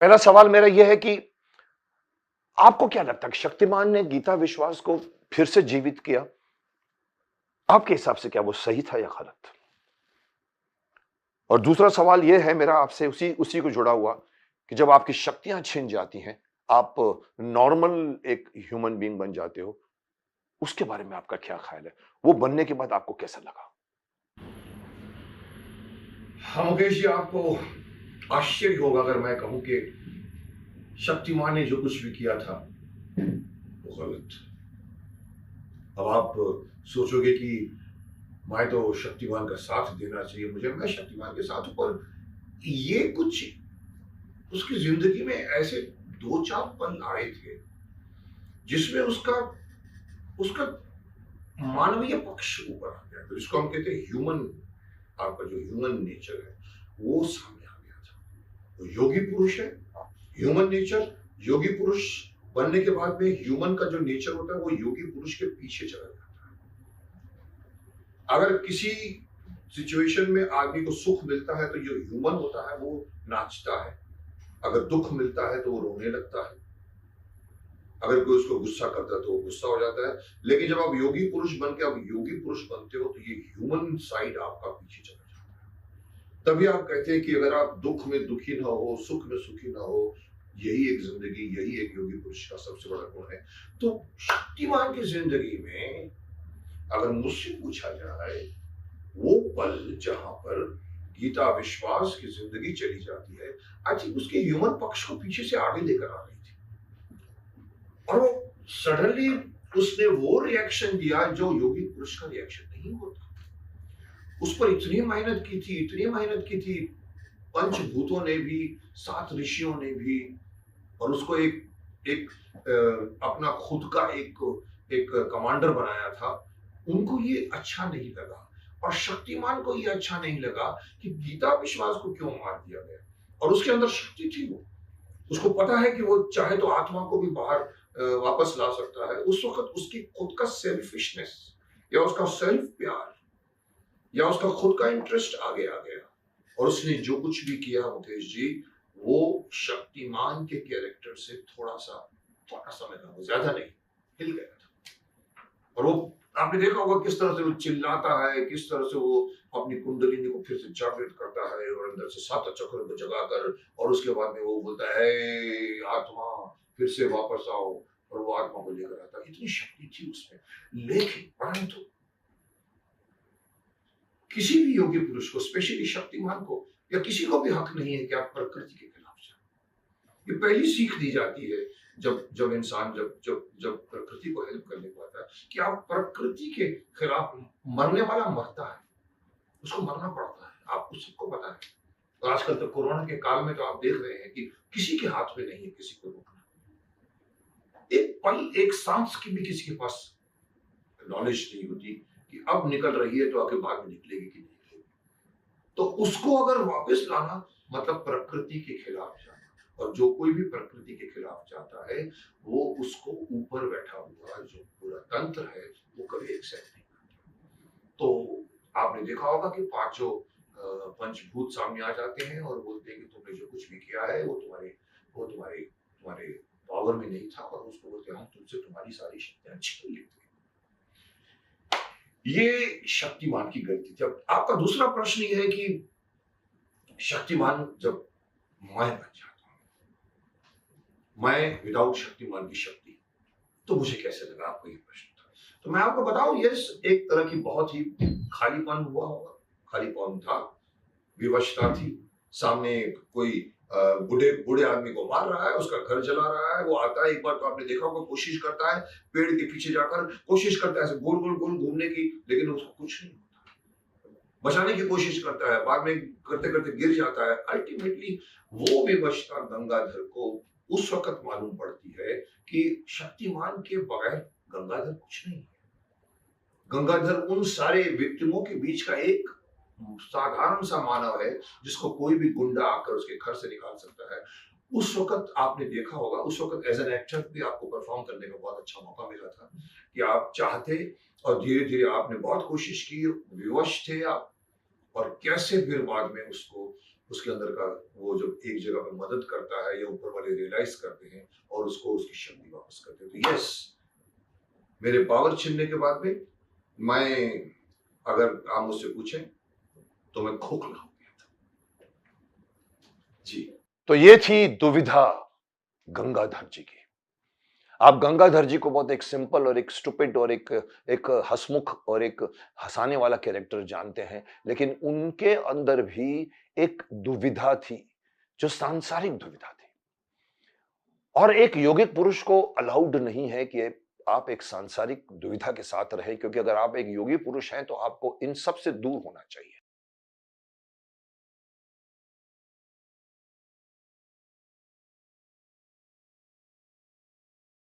पहला सवाल मेरा यह है कि आपको क्या लगता है कि शक्तिमान ने गीता विश्वास को फिर से जीवित किया? आपके हिसाब से क्या वो सही था या गलत? और दूसरा सवाल यह है मेरा आपसे उसी उसी को जुड़ा हुआ कि जब आपकी शक्तियां छिन जाती हैं, आप नॉर्मल एक ह्यूमन बीइंग बन जाते हो, उसके बारे में आपका क्या ख्याल है? वो बनने के बाद आपको कैसा लगा? हाँ मुकेश जी, आपको आश्चर्य होगा अगर मैं कहूं कि शक्तिमान ने जो कुछ भी किया था वो गलत। अब आप सोचोगे कि मैं तो शक्तिमान का साथ देना चाहिए मुझे, मैं शक्तिमान के साथ हूं, पर ये कुछ उसकी जिंदगी में ऐसे दो चार पल आए थे जिसमें उसका उसका मानवीय पक्ष ऊपर आ गया, तो जिसको हम कहते हैं ह्यूमन, आपका जो ह्यूमन नेचर है वो सामने आ गया था। वो योगी पुरुष है, ह्यूमन नेचर। योगी पुरुष बनने के बाद में ह्यूमन का जो नेचर होता है वो योगी पुरुष के पीछे चला जाता है। अगर किसी सिचुएशन में आदमी को सुख मिलता है तो जो ह्यूमन होता है वो नाचता है, अगर दुख मिलता है तो वो रोने लगता है, अगर कोई उसको गुस्सा करता है तो वो गुस्सा हो जाता है। लेकिन जब आप योगी पुरुष बन के आप योगी पुरुष बनते हो तो ये ह्यूमन साइड आपका पीछे चला जाता है। तभी आप कहते हैं कि अगर आप दुख में दुखी ना हो, सुख में सुखी ना हो, यही एक जिंदगी, यही एक योगी पुरुष का सबसे बड़ा गुण है। तो शक्तिमान की जिंदगी में अगर मुझसे पूछा जाए, वो पल जहां पर गीता विश्वास की जिंदगी चली जाती है, आई थिंक उसके ह्यूमन पक्ष को पीछे से आगे लेकर आ रही थी, और वो सडनली उसने वो रिएक्शन दिया जो योगी पुरुष का रिएक्शन नहीं होता। उस पर इतनी मेहनत की थी, इतनी मेहनत की थी, पंचभूतों ने भी, सात ऋषियों ने भी, और उसको एक एक अपना खुद का एक एक कमांडर बनाया था। उनको ये अच्छा नहीं लगा, और शक्तिमान को ये अच्छा नहीं लगा कि गीता विश्वास को क्यों मार दिया गया। और उसके अंदर शक्ति थी, वो उसको पता है कि वो चाहे तो आत्मा को भी बाहर वापस ला सकता है। उस वक्त उसकी खुद का सेल्फिशनेस या उसका सेल्फ प्यार या उसका खुद का इंटरेस्ट आगे आ गया, और उसने जो कुछ भी किया मुकेश जी, वो शक्तिमान के कैरेक्टर से थोड़ा सा मैं कहूँ, ज्यादा नहीं, हिल गया था। और वो आपने देखा होगा किस तरह से वो चिल्लाता है, किस तरह से वो अपनी कुंडलिनी को फिर से जागृत करता है और अंदर से सात चक्र को जगाकर, और उसके बाद में वो बोलता है आत्मा फिर से वापस आओ, और वो आत्मा को लेकर आता है। इतनी शक्ति थी उसमें। लेकिन परंतु किसी भी योगी पुरुष को, स्पेशली शक्तिमान को, या किसी को भी हक नहीं है कि आप प्रकृति के खिलाफ जाए। ये पहली सीख दी जाती है जब जब इंसान जब जब जब प्रकृति को हेल्प करने को आता है, कि आप प्रकृति के खिलाफ, मरने वाला मरता है, उसको मरना पड़ता है, आपको सबको पता है। तो आजकल तो कोरोना के काल में तो आप देख रहे हैं कि किसी के हाथ में नहीं है किसी को रोकना। एक पल, एक सांस की भी किसी के पास नॉलेज नहीं होती कि अब निकल रही है तो आगे बाद में निकलेगी कि नहीं निकलेगी। तो उसको अगर वापस लाना मतलब प्रकृति के खिलाफ जाना, और जो कोई भी प्रकृति के खिलाफ जाता है वो उसको ऊपर बैठा हुआ जो पूरा तंत्र है वो कभी एक्सेप्ट नहीं करता। तो आपने देखा होगा कि पांचों पंचभूत सामने आ जाते हैं और बोलते हैं कि तुमने जो कुछ भी किया है वो तुम्हारे तुम्हारे पावर में नहीं था, और उसको बोलते हैं हम तुमसे तुम्हारी सारी शक्तियां छीन लेते हैं। ये शक्तिमान की गलती थी। अब आपका दूसरा प्रश्न ये है कि शक्तिमान जब मैं बन जाता हूं, मैं विदाउट शक्तिमान की शक्ति, तो मुझे कैसे लगा, आपको ये प्रश्न था। तो मैं आपको बताऊं, ये एक तरह की बहुत ही खालीपन हुआ होगा, खालीपन था, विवशता थी। सामने कोई बूढ़े बूढ़े आदमी को मार रहा है, उसका घर जला रहा है, वो आता है, एक बार तो आपने देखा होगा, कोशिश करता है पेड़ के पीछे जाकर, कोशिश करता है ऐसे गोल गोल गोल घूमने की, लेकिन उसको कुछ नहीं होता, बचाने की कोशिश करता है, बाद में करते करते गिर जाता है। अल्टीमेटली वो विवशता गंगाधर को उस वक्त मालूम पड़ती है कि शक्तिमान के बगैर गंगाधर कुछ नहीं है। गंगाधर उन सारे विक्टिमों के बीच का एक साधारण सा मानव है जिसको कोई भी गुंडा आकर उसके घर से निकाल सकता है। उस वक्त आपने देखा होगा, उस वक्त एज एन एक्टर भी आपको परफॉर्म करने का बहुत अच्छा मौका मिला था कि आप चाहते, और धीरे धीरे आपने बहुत कोशिश की, विवश थे आप, और कैसे फिर बाद में उसको उसके अंदर का वो जब एक जगह पर मदद करता है या ऊपर वाले रियलाइज करते हैं और उसको उसकी शक्ति वापस करते हैं। तो यस, मेरे पावर छीनने के बाद में मैं, अगर आप मुझसे पूछें तो मैं खोखला हो गया था जी। तो ये थी दुविधा गंगाधर जी की। आप गंगाधर जी को बहुत एक सिंपल और एक स्टूपिड और एक हंसमुख और एक हंसाने वाला कैरेक्टर जानते हैं, लेकिन उनके अंदर भी एक दुविधा थी, जो सांसारिक दुविधा थी। और एक योगिक पुरुष को अलाउड नहीं है कि आप एक सांसारिक दुविधा के साथ रहे, क्योंकि अगर आप एक योगी पुरुष हैं तो आपको इन सब से दूर होना चाहिए।